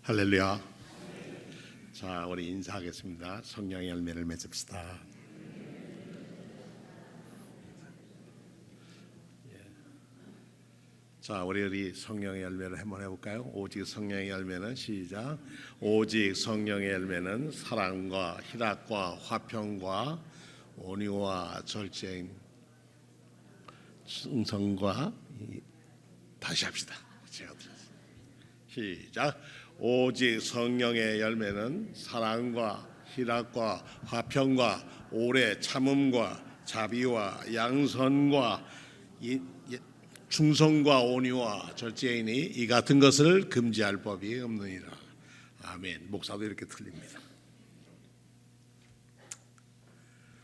할렐루야. 자, 우리 인사하겠습니다. 성령의 열매를 맺읍시다. 자, 우리 성령의 열매를 한번 해볼까요? 오직 성령의 열매는 시작. 오직 성령의 열매는 사랑과 희락과 화평과 온유와 절제임, 충성과 다시 합시다. 제가 시작. 오직 성령의 열매는 사랑과 희락과 화평과 오래 참음과 자비와 양선과 충성과 온유와 절제이니 이 같은 것을 금지할 법이 없느니라. 아멘. 목사도 이렇게 틀립니다.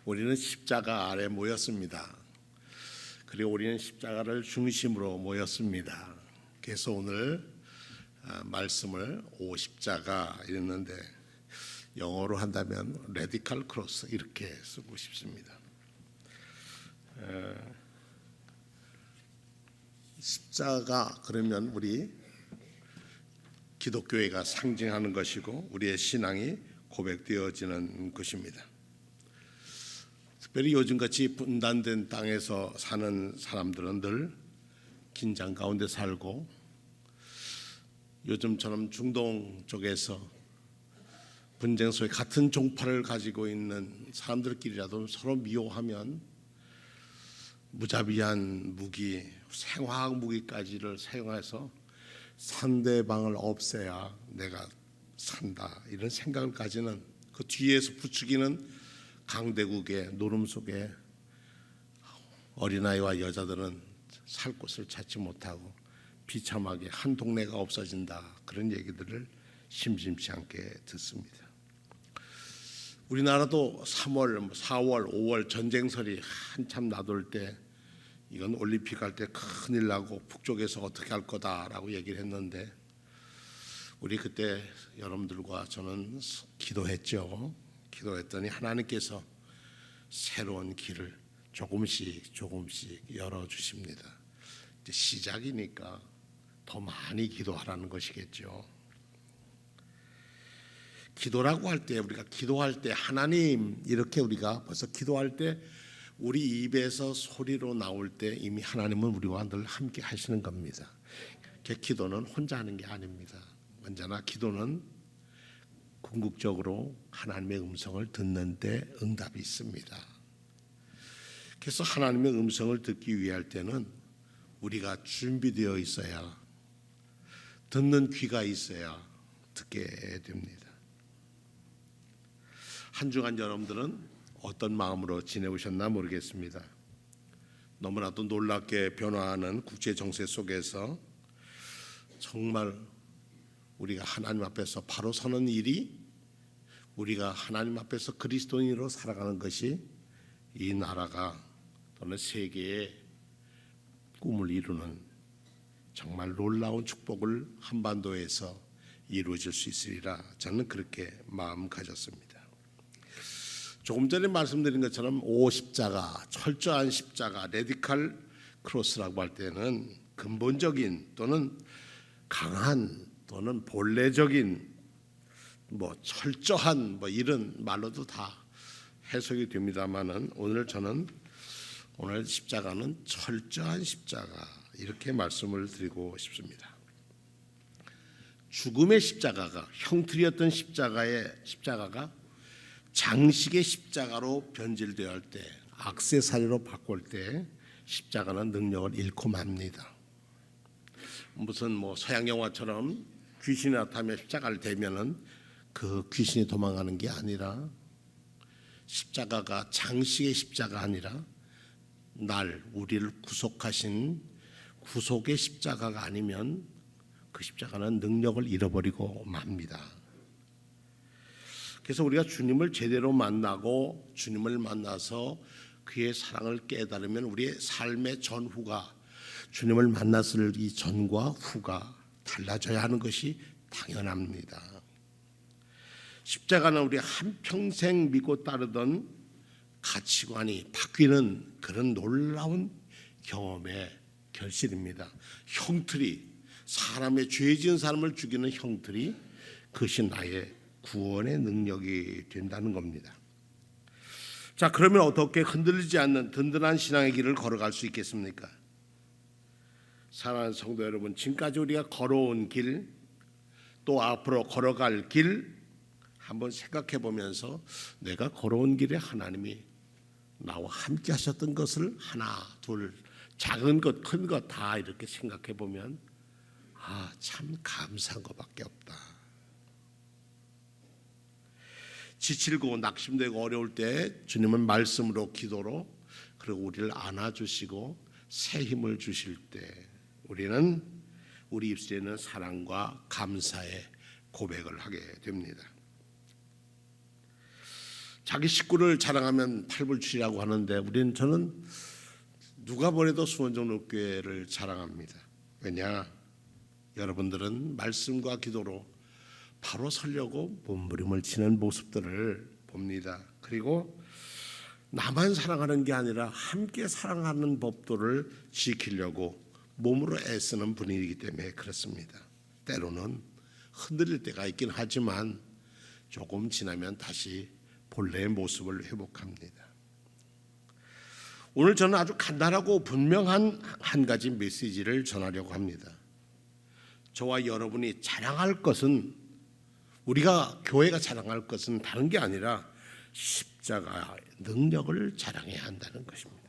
우리는 십자가 아래 모였습니다. 그리고 우리는 십자가를 중심으로 모였습니다. 그래서 오늘 말씀을 오십자가 이랬는데 영어로 한다면 레디컬 크로스 이렇게 쓰고 싶습니다. 십자가 그러면 우리 기독교회가 상징하는 것이고 우리의 신앙이 고백되어지는 것입니다. 특별히 요즘같이 분단된 땅에서 사는 사람들은 늘 긴장 가운데 살고 요즘처럼 중동 쪽에서 분쟁 속에 같은 종파를 가지고 있는 사람들끼리라도 서로 미워하면 무자비한 무기, 생화학 무기까지를 사용해서 상대방을 없애야 내가 산다 이런 생각을 가지는 그 뒤에서 부추기는 강대국의 노름 속에 어린아이와 여자들은 살 곳을 찾지 못하고 비참하게 한 동네가 없어진다 그런 얘기들을 심심치 않게 듣습니다. 우리나라도 3월, 4월, 5월 전쟁설이 한참 나돌 때 이건 올림픽 할 때 큰일 나고 북쪽에서 어떻게 할 거다라고 얘기를 했는데 우리 그때 여러분들과 저는 기도했죠. 기도했더니 하나님께서 새로운 길을 조금씩 열어주십니다. 이제 시작이니까 더 많이 기도하라는 것이겠죠. 기도라고 할 때 우리가 기도할 때 하나님 이렇게 우리가 벌써 기도할 때 우리 입에서 소리로 나올 때 이미 하나님은 우리와 늘 함께 하시는 겁니다. 기도는 혼자 하는 게 아닙니다. 언제나 기도는 궁극적으로 하나님의 음성을 듣는 때 응답이 있습니다. 그래서 하나님의 음성을 듣기 위할 때는 우리가 준비되어 있어야 듣는 귀가 있어야 듣게 됩니다. 한 주간 여러분들은 어떤 마음으로 지내오셨나 모르겠습니다. 너무나도 놀랍게 변화하는 국제 정세 속에서 정말 우리가 하나님 앞에서 바로 서는 일이 우리가 하나님 앞에서 그리스도인으로 살아가는 것이 이 나라가 또는 세계의 꿈을 이루는 정말 놀라운 축복을 한반도에서 이루어질 수 있으리라 저는 그렇게 마음 가졌습니다. 조금 전에 말씀드린 것처럼 오십자가, 철저한 십자가, 레디컬 크로스라고 할 때는 근본적인 또는 강한 또는 본래적인 철저한 이런 말로도 다 해석이 됩니다만은 오늘 십자가는 철저한 십자가 이렇게 말씀을 드리고 싶습니다. 죽음의 십자가가 형틀이었던 십자가가 장식의 십자가로 변질되어 할 때 액세서리로 바꿀 때 십자가는 능력을 잃고 맙니다. 무슨 서양 영화처럼 귀신이 나타나면 십자가를 대면은 그 귀신이 도망가는 게 아니라 십자가가 장식의 십자가 아니라 우리를 구속하신 구속의 십자가가 아니면 그 십자가는 능력을 잃어버리고 맙니다. 그래서 우리가 주님을 제대로 만나고 주님을 만나서 그의 사랑을 깨달으면 우리의 삶의 전후가 주님을 만났을 이 전과 후가 달라져야 하는 것이 당연합니다. 십자가는 우리 한평생 믿고 따르던 가치관이 바뀌는 그런 놀라운 경험의 결실입니다. 형틀이 사람의 죄 지은 사람을 죽이는 형틀이 그것이 나의 구원의 능력이 된다는 겁니다. 자, 그러면 어떻게 흔들리지 않는 든든한 신앙의 길을 걸어갈 수 있겠습니까? 사랑하는 성도 여러분, 지금까지 우리가 걸어온 길, 또 앞으로 걸어갈 길 한번 생각해 보면서 내가 걸어온 길에 하나님이 나와 함께 하셨던 것을 하나, 둘, 작은 것, 큰 것 다 이렇게 생각해 보면 참 감사한 것밖에 없다. 지칠고 낙심되고 어려울 때 주님은 말씀으로, 기도로, 그리고 우리를 안아주시고 새 힘을 주실 때 우리는 우리 입술에는 사랑과 감사의 고백을 하게 됩니다. 자기 식구를 자랑하면 팔불출이라고 하는데 저는 누가 보내도 수원정록교회를 자랑합니다. 왜냐? 여러분들은 말씀과 기도로 바로 서려고 몸부림을 치는 모습들을 봅니다. 그리고 나만 사랑하는 게 아니라 함께 사랑하는 법도를 지키려고 몸으로 애쓰는 분이기 때문에 그렇습니다. 때로는 흔들릴 때가 있긴 하지만 조금 지나면 다시 본래의 모습을 회복합니다. 오늘 저는 아주 간단하고 분명한 한 가지 메시지를 전하려고 합니다. 저와 여러분이 자랑할 것은, 우리가 교회가 자랑할 것은 다른 게 아니라 십자가의 능력을 자랑해야 한다는 것입니다.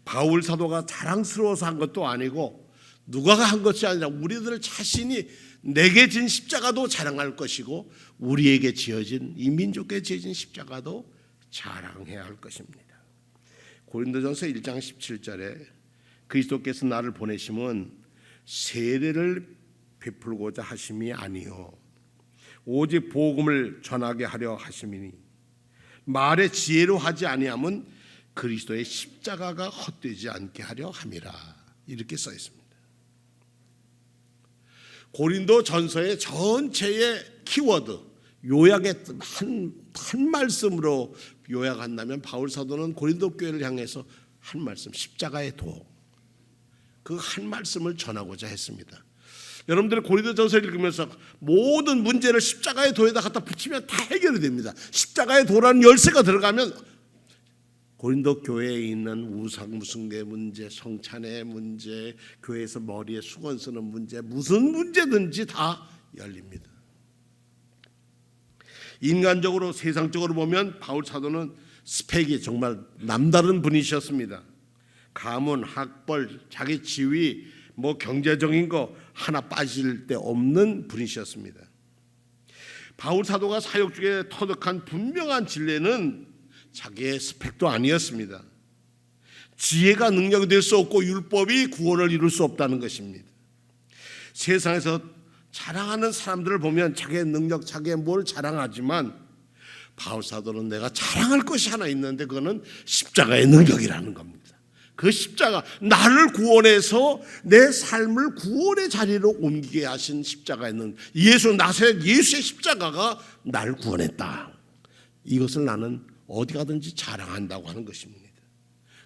바울 사도가 자랑스러워서 한 것도 아니고 누가가 한 것이 아니라 우리들 자신이 내게 진 십자가도 자랑할 것이고 우리에게 지어진, 이 민족에 지어진 십자가도 자랑해야 할 것입니다. 고린도전서 1장 17절에 그리스도께서 나를 보내심은 세례를 베풀고자 하심이 아니요 오직 복음을 전하게 하려 하심이니 말의 지혜로 하지 아니함은 그리스도의 십자가가 헛되지 않게 하려 함이라, 이렇게 써 있습니다. 고린도 전서의 전체의 키워드, 요약의 한 말씀으로 요약한다면 바울 사도는 고린도 교회를 향해서 한 말씀, 십자가의 도, 그 한 말씀을 전하고자 했습니다. 여러분들이 고린도전서를 읽으면서 모든 문제를 십자가의 도에다 갖다 붙이면 다 해결이 됩니다. 십자가의 도라는 열쇠가 들어가면 고린도 교회에 있는 우상 숭배 문제, 성찬의 문제, 교회에서 머리에 수건 쓰는 문제, 무슨 문제든지 다 열립니다. 인간적으로, 세상적으로 보면 바울 사도는 스펙이 정말 남다른 분이셨습니다. 가문, 학벌, 자기 지위, 경제적인 거 하나 빠질 데 없는 분이셨습니다. 바울 사도가 사역 중에 터득한 분명한 진리는 자기의 스펙도 아니었습니다. 지혜가 능력이 될 수 없고 율법이 구원을 이룰 수 없다는 것입니다. 세상에서 자랑하는 사람들을 보면 자기의 능력, 자기의 뭘 자랑하지만 바울 사도는 내가 자랑할 것이 하나 있는데 그거는 십자가의 능력이라는 겁니다. 그 십자가, 나를 구원해서 내 삶을 구원의 자리로 옮기게 하신 십자가의 능력, 예수의 십자가가 나를 구원했다. 이것을 나는 어디 가든지 자랑한다고 하는 것입니다.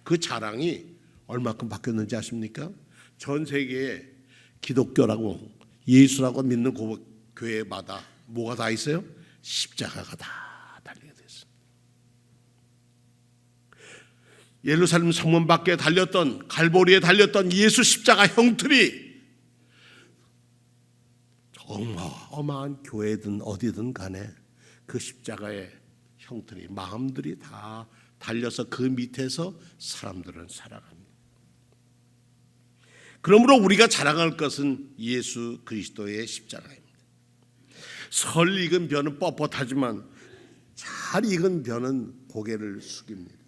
그 자랑이 얼마큼 바뀌었는지 아십니까? 전 세계에 기독교라고 예수라고 믿는 교회마다 뭐가 다 있어요? 십자가가 다 달려 있어요. 예루살렘 성문 밖에 달렸던, 갈보리에 달렸던 예수 십자가 형틀이 어마어마한 교회든 어디든 간에 그 십자가의 형틀이, 마음들이 다 달려서 그 밑에서 사람들은 살아갑니다. 그러므로 우리가 자랑할 것은 예수 그리스도의 십자가입니다. 설 익은 벼는 뻣뻣하지만 잘 익은 벼는 고개를 숙입니다.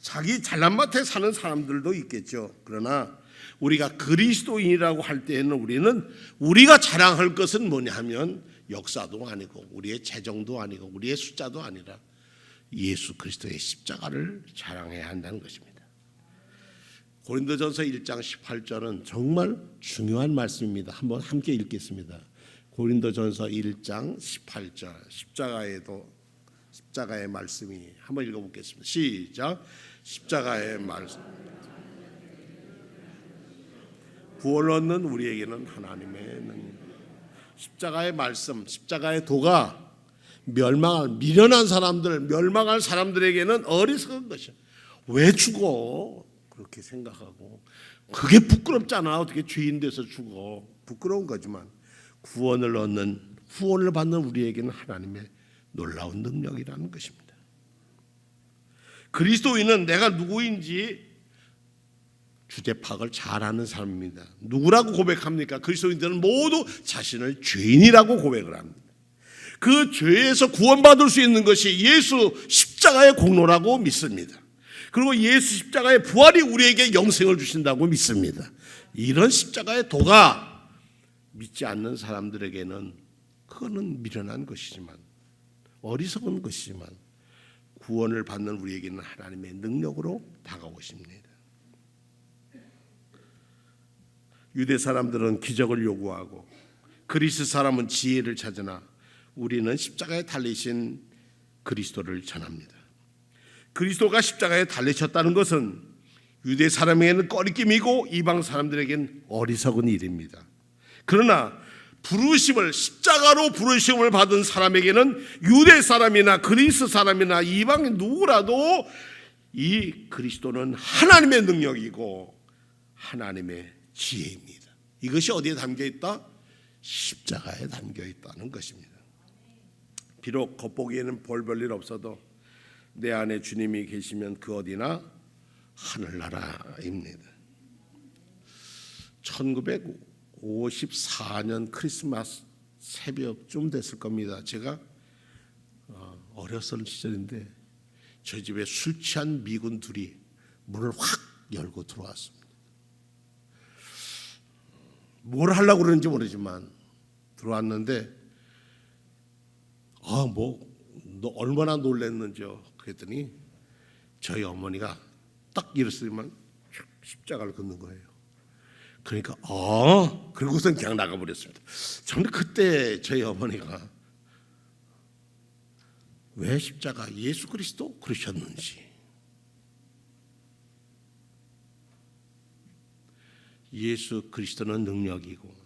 자기 잘난 맛에 사는 사람들도 있겠죠. 그러나 우리가 그리스도인이라고 할 때에는 우리가 자랑할 것은 뭐냐 하면 역사도 아니고 우리의 재정도 아니고 우리의 숫자도 아니라 예수 그리스도의 십자가를 자랑해야 한다는 것입니다. 고린도전서 1장 18절은 정말 중요한 말씀입니다. 한번 함께 읽겠습니다. 고린도전서 1장 18절, 십자가의 말씀이, 한번 읽어보겠습니다. 시작. 십자가의 말씀, 구원 얻는 우리에게는 하나님의 능력, 십자가의 말씀, 십자가의 도가 미련한 사람들, 멸망할 사람들에게는 어리석은 것이야. 왜 죽어? 그렇게 생각하고, 그게 부끄럽잖아. 어떻게 죄인 돼서 죽어? 부끄러운 거지만 구원을 받는 우리에게는 하나님의 놀라운 능력이라는 것입니다. 그리스도인은 내가 누구인지 주제 파악을 잘하는 사람입니다. 누구라고 고백합니까? 그리스도인들은 모두 자신을 죄인이라고 고백을 합니다. 그 죄에서 구원받을 수 있는 것이 예수 십자가의 공로라고 믿습니다. 그리고 예수 십자가의 부활이 우리에게 영생을 주신다고 믿습니다. 이런 십자가의 도가 믿지 않는 사람들에게는 그거는 미련한 것이지만, 어리석은 것이지만, 구원을 받는 우리에게는 하나님의 능력으로 다가오십니다. 유대 사람들은 기적을 요구하고 그리스 사람은 지혜를 찾으나 우리는 십자가에 달리신 그리스도를 전합니다. 그리스도가 십자가에 달리셨다는 것은 유대 사람에게는 꺼리낌이고 이방 사람들에게는 어리석은 일입니다. 그러나 십자가로 부르심을 받은 사람에게는 유대 사람이나 그리스 사람이나 이방 누구라도 이 그리스도는 하나님의 능력이고 하나님의 지혜입니다. 이것이 어디에 담겨 있다? 십자가에 담겨 있다는 것입니다. 비록 겉보기에는 별일 없어도 내 안에 주님이 계시면 그 어디나 하늘나라입니다. 1954년 크리스마스 새벽쯤 됐을 겁니다. 제가 어렸을 시절인데 저희 집에 술 취한 미군 둘이 문을 확 열고 들어왔습니다. 뭘 하려고 그러는지 모르지만 들어왔는데 너 얼마나 놀랐는지요. 그랬더니 저희 어머니가 딱 일었으면 십자가를 걷는 거예요. 그러니까 그러고선 그냥 나가버렸습니다. 저는 그때 저희 어머니가 왜 십자가 예수 그리스도 그러셨는지, 예수 그리스도는 능력이고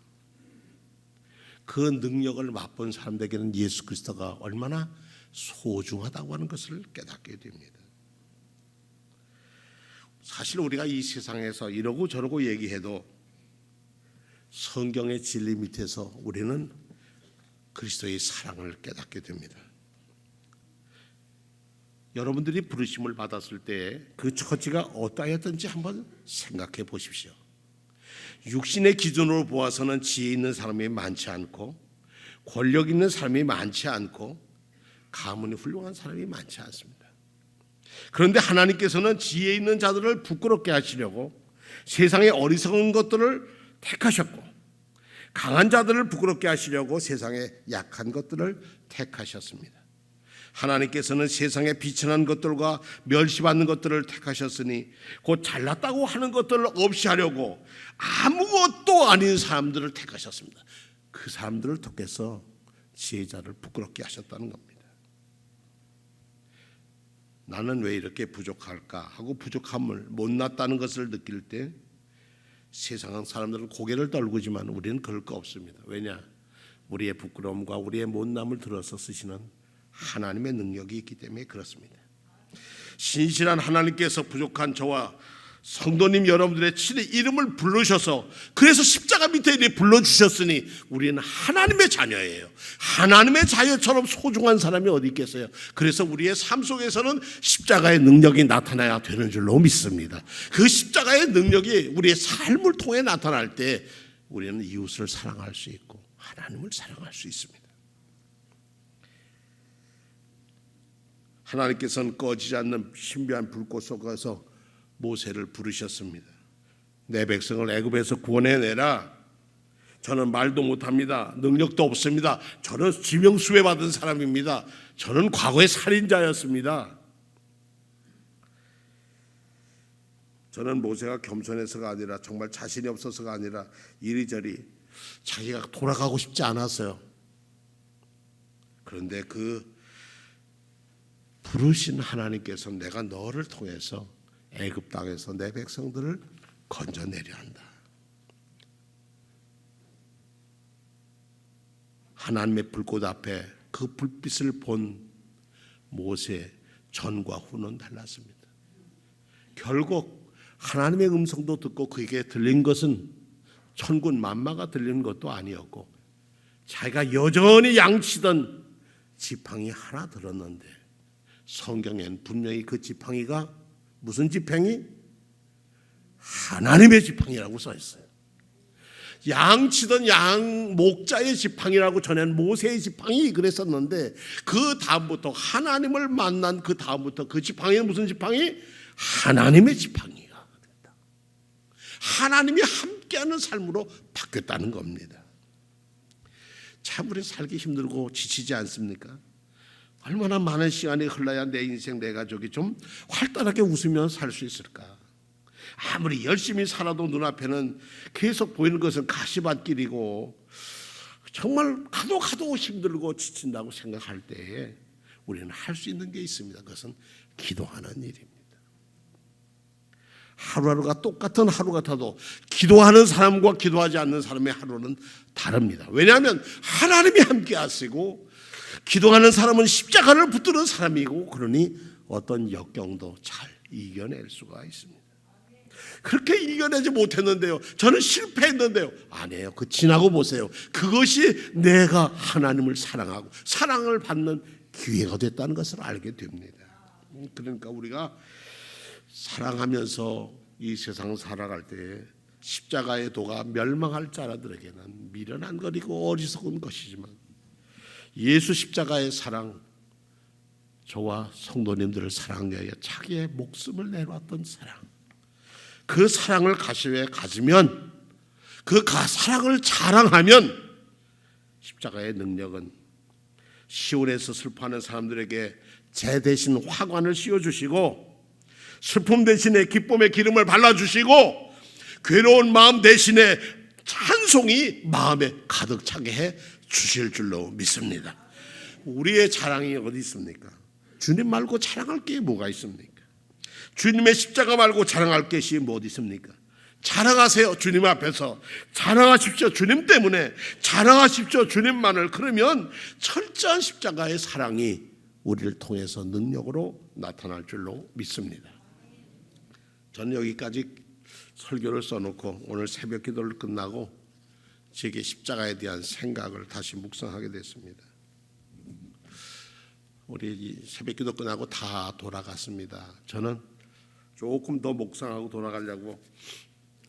그 능력을 맛본 사람들에게는 예수 그리스도가 얼마나 소중하다고 하는 것을 깨닫게 됩니다. 사실 우리가 이 세상에서 이러고 저러고 얘기해도 성경의 진리 밑에서 우리는 그리스도의 사랑을 깨닫게 됩니다. 여러분들이 부르심을 받았을 때 그 처지가 어떠했던지 한번 생각해 보십시오. 육신의 기준으로 보아서는 지혜 있는 사람이 많지 않고 권력 있는 사람이 많지 않고 가문이 훌륭한 사람이 많지 않습니다. 그런데 하나님께서는 지혜 있는 자들을 부끄럽게 하시려고 세상의 어리석은 것들을 택하셨고 강한 자들을 부끄럽게 하시려고 세상의 약한 것들을 택하셨습니다. 하나님께서는 세상에 비천한 것들과 멸시받는 것들을 택하셨으니 곧 잘났다고 하는 것들을 없이 하려고 아무것도 아닌 사람들을 택하셨습니다. 그 사람들을 통해서 지혜자를 부끄럽게 하셨다는 겁니다. 나는 왜 이렇게 부족할까 하고 부족함을 못났다는 것을 느낄 때 세상 사람들은 고개를 떨구지만 우리는 그럴 거 없습니다. 왜냐? 우리의 부끄러움과 우리의 못남을 들어서 쓰시는 하나님의 능력이 있기 때문에 그렇습니다. 신실한 하나님께서 부족한 저와 성도님 여러분들의 친히 이름을 부르셔서 그래서 십자가 밑에 이렇게 불러주셨으니 우리는 하나님의 자녀예요. 하나님의 자녀처럼 소중한 사람이 어디 있겠어요. 그래서 우리의 삶 속에서는 십자가의 능력이 나타나야 되는 줄로 믿습니다. 그 십자가의 능력이 우리의 삶을 통해 나타날 때 우리는 이웃을 사랑할 수 있고 하나님을 사랑할 수 있습니다. 하나님께서는 꺼지지 않는 신비한 불꽃 속에서 모세를 부르셨습니다. 내 백성을 애굽에서 구원해내라. 저는 말도 못합니다. 능력도 없습니다. 저는 지명수배 받은 사람입니다. 저는 과거의 살인자였습니다. 저는 모세가 겸손해서가 아니라 정말 자신이 없어서가 아니라 이리저리 자기가 돌아가고 싶지 않았어요. 그런데 그 부르신 하나님께서 내가 너를 통해서 애굽 땅에서 내 백성들을 건져내려 한다. 하나님의 불꽃 앞에 그 불빛을 본 모세 전과 후는 달랐습니다. 결국 하나님의 음성도 듣고 그에게 들린 것은 천군 만마가 들리는 것도 아니었고 자기가 여전히 양치던 지팡이 하나 들었는데 성경엔 분명히 그 지팡이가 무슨 지팡이? 하나님의 지팡이라고 써 있어요. 양치던 양 목자의 지팡이라고 전엔 모세의 지팡이 그랬었는데 그 다음부터 하나님을 만난 그 다음부터 그 지팡이는 무슨 지팡이? 하나님의 지팡이가 됐다. 하나님이 함께하는 삶으로 바뀌었다는 겁니다. 참 우리 살기 힘들고 지치지 않습니까? 얼마나 많은 시간이 흘러야 내 인생 내 가족이 좀 활달하게 웃으며 살 수 있을까? 아무리 열심히 살아도 눈앞에는 계속 보이는 것은 가시밭길이고 정말 가도 힘들고 지친다고 생각할 때에 우리는 할 수 있는 게 있습니다. 그것은 기도하는 일입니다. 하루하루가 똑같은 하루 같아도 기도하는 사람과 기도하지 않는 사람의 하루는 다릅니다. 왜냐하면 하나님이 함께 하시고 기도하는 사람은 십자가를 붙드는 사람이고 그러니 어떤 역경도 잘 이겨낼 수가 있습니다. 그렇게 이겨내지 못했는데요, 저는 실패했는데요, 아니에요. 그 지나고 보세요. 그것이 내가 하나님을 사랑하고 사랑을 받는 기회가 됐다는 것을 알게 됩니다. 그러니까 우리가 사랑하면서 이 세상 살아갈 때 십자가의 도가 멸망할 자라들에게는 미련한 것이고 어리석은 것이지만 예수 십자가의 사랑, 저와 성도님들을 사랑하기 위해 자기의 목숨을 내놓았던 사랑, 그 사랑을 가시에 가지면 그 사랑을 자랑하면 십자가의 능력은 시온에서 슬퍼하는 사람들에게 제 대신 화관을 씌워주시고 슬픔 대신에 기쁨의 기름을 발라주시고 괴로운 마음 대신에 찬송이 마음에 가득 차게 해 주실 줄로 믿습니다. 우리의 자랑이 어디 있습니까? 주님 말고 자랑할 게 뭐가 있습니까? 주님의 십자가 말고 자랑할 것이 뭐 어디 있습니까? 자랑하세요. 주님 앞에서 자랑하십시오. 주님 때문에 자랑하십시오. 주님만을. 그러면 철저한 십자가의 사랑이 우리를 통해서 능력으로 나타날 줄로 믿습니다. 저는 여기까지 설교를 써놓고 오늘 새벽 기도를 끝나고 제게 십자가에 대한 생각을 다시 묵상하게 됐습니다. 우리 새벽 기도 끝나고 다 돌아갔습니다. 저는 조금 더 묵상하고 돌아가려고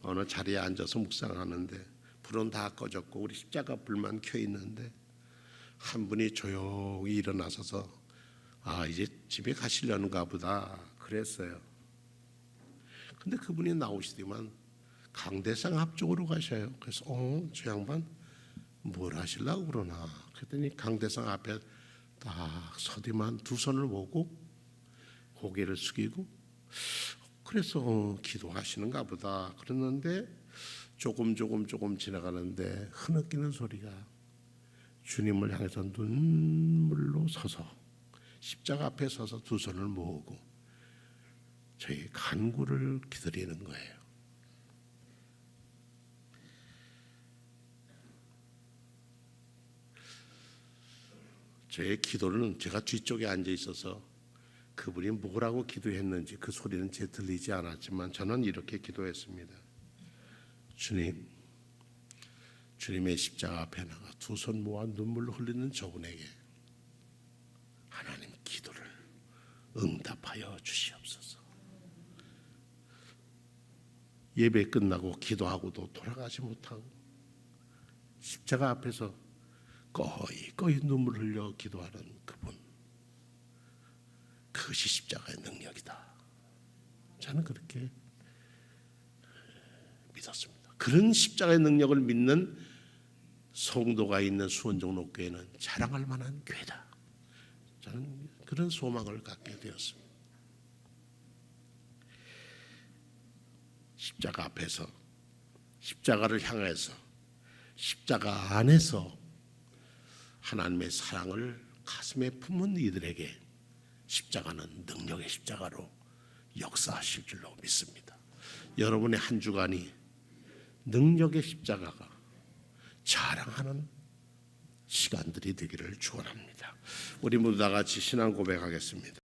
어느 자리에 앉아서 묵상하는데 불은 다 꺼졌고 우리 십자가 불만 켜 있는데 한 분이 조용히 일어나셔서 이제 집에 가시려는가 보다 그랬어요. 근데 그분이 나오시더만 강대상 앞쪽으로 가셔요. 그래서 저 양반 뭘 하시려고 그러나 그랬더니 강대상 앞에 딱 서디만 두 손을 모으고 고개를 숙이고 그래서 기도하시는가 보다 그랬는데 조금 지나가는데 흐느끼는 소리가 주님을 향해서 눈물로 서서 십자가 앞에 서서 두 손을 모으고 저희 간구를 기다리는 거예요. 저의 기도는 제가 뒤쪽에 앉아 있어서 그분이 뭐라고 기도했는지 그 소리는 제 들리지 않았지만 저는 이렇게 기도했습니다. 주님, 주님의 십자가 앞에 나가 두 손 모아 눈물로 흘리는 저분에게 하나님 기도를 응답하여 주시옵소서. 예배 끝나고 기도하고도 돌아가지 못하고 십자가 앞에서 꺼이 눈물 흘려 기도하는 그분, 그것이 십자가의 능력이다. 저는 그렇게 믿었습니다. 그런 십자가의 능력을 믿는 성도가 있는 수원정록교회는 자랑할 만한 교회다. 저는 그런 소망을 갖게 되었습니다. 십자가 앞에서, 십자가를 향해서, 십자가 안에서 하나님의 사랑을 가슴에 품은 이들에게 십자가는 능력의 십자가로 역사하실 줄로 믿습니다. 여러분의 한 주간이 능력의 십자가가 자랑하는 시간들이 되기를 축원합니다. 우리 모두 다 같이 신앙 고백하겠습니다.